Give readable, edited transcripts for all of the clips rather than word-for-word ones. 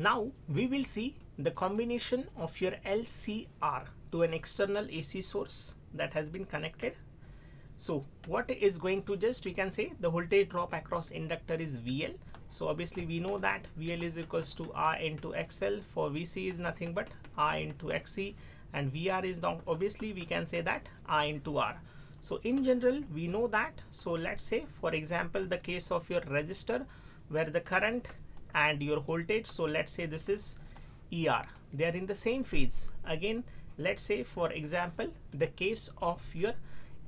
Now we will see the combination of your LCR to an external AC source that has been connected. So what is going to, just we can say the voltage drop across inductor is VL. So obviously we know that VL is equals to R into XL. For VC is nothing but R into XC, and VR is now obviously we can say that R into R. So in general we know that. So let's say for example the case of your resistor where the current and your voltage, so let's say this is ER, they are in the same phase. Again let's say for example the case of your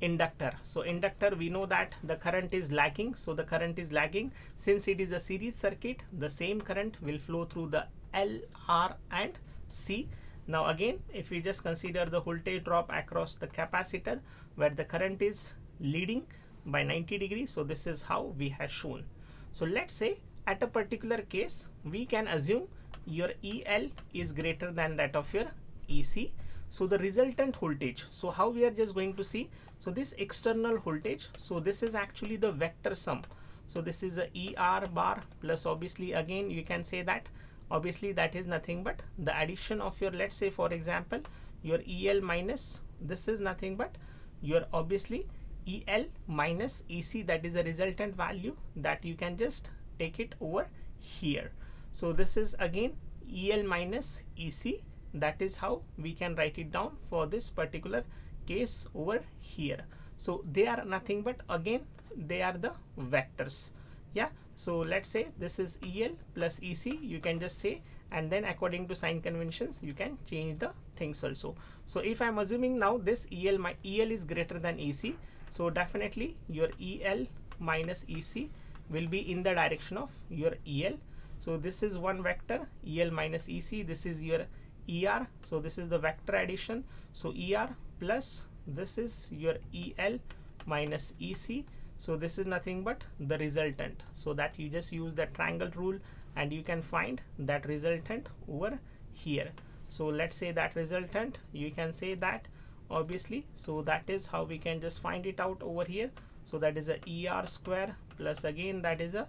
inductor. So inductor we know that the current is lagging, so the current is lagging. Since it is a series circuit, the same current will flow through the L, R and C. Now again if we just consider the voltage drop across the capacitor where the current is leading by 90 degrees, so this is how we have shown. So let's say at a particular case we can assume your EL is greater than that of your EC. So the resultant voltage, so how we are just going to see, so this external voltage, so this is actually the vector sum. So this is a ER bar plus obviously again you can say that obviously that is nothing but the addition of your, let's say for example your EL minus, this is nothing but your obviously EL minus EC, that is a resultant value that you can just take it over here. So this is again EL minus EC, that is how we can write it down for this particular case over here. So they are nothing but again they are the vectors. Yeah, so let's say this is EL plus EC, you can just say, and then according to sign conventions you can change the things also. So if I'm assuming now this EL, my EL is greater than EC, so definitely your EL minus EC will be in the direction of your EL. So this is one vector EL minus EC, this is your ER, so this is the vector addition. So ER plus this is your EL minus EC, so this is nothing but the resultant. So that you just use the triangle rule and you can find that resultant over here. So let's say that resultant you can say that obviously, so that is how we can just find it out over here. So that is a ER square plus again that is a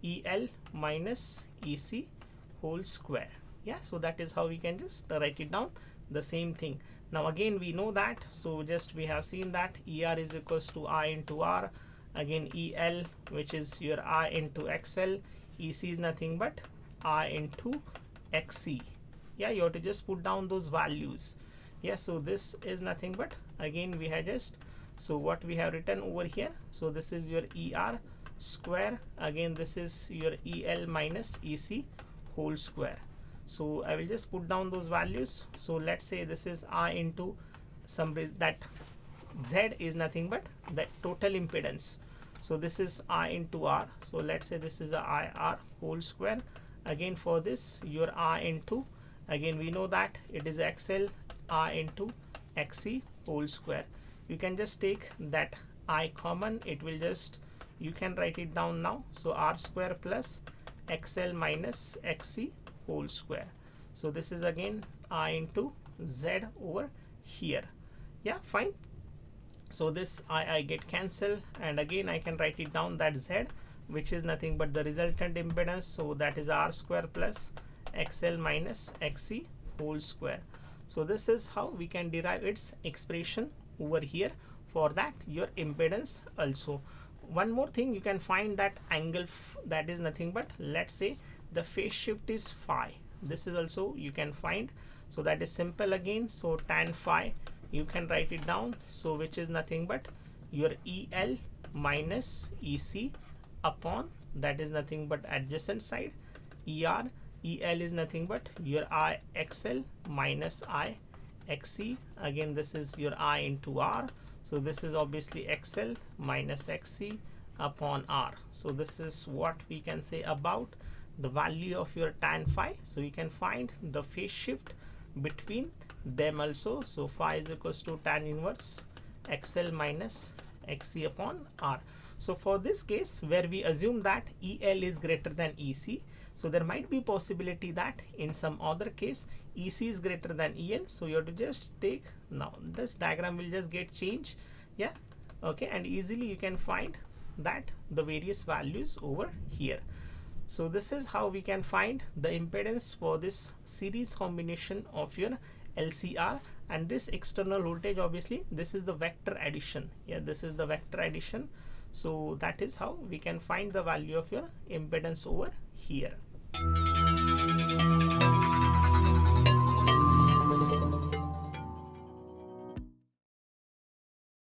EL minus EC whole square. Yeah, so that is how we can just write it down, the same thing. Now again we know that, so just we have seen that ER is equals to I into R, again EL which is your I into XL, EC is nothing but I into XC. Yeah, you have to just put down those values. Yeah, so this is nothing but again we have just, so what we have written over here, so this is your ER square, again this is your EL minus EC whole square. So I will just put down those values. So let's say this is I into some, that Z is nothing but the total impedance. So this is I into R, so let's say this is a IR whole square. Again for this your I into, again we know that it is XL I into XC whole square. You can just take that I common, it will just, you can write it down now. So R square plus XL minus XC whole square. So this is again I into Z over here. Yeah, fine. So this I get cancelled and again I can write it down that Z which is nothing but the resultant impedance. So that is R square plus XL minus XC whole square. So this is how we can derive its expression over here for that your impedance also. One more thing, you can find that angle that is nothing but, let's say the phase shift is phi, this is also you can find. So that is simple again, so tan phi you can write it down, so which is nothing but your EL minus EC upon, that is nothing but adjacent side ER, EL is nothing but your IXL minus IXC, again this is your I into R, so this is obviously XL minus XC upon R. So this is what we can say about the value of your tan phi. So you can find the phase shift between them also. So phi is equals to tan inverse XL minus XC upon R. So for this case where we assume that EL is greater than EC, so there might be possibility that in some other case EC is greater than EL. So you have to just take, now this diagram will just get changed. Yeah, okay, and easily you can find that the various values over here. So this is how we can find the impedance for this series combination of your LCR, and this external voltage, obviously this is the vector addition. Yeah, this is the vector addition. So that is how we can find the value of your impedance over here.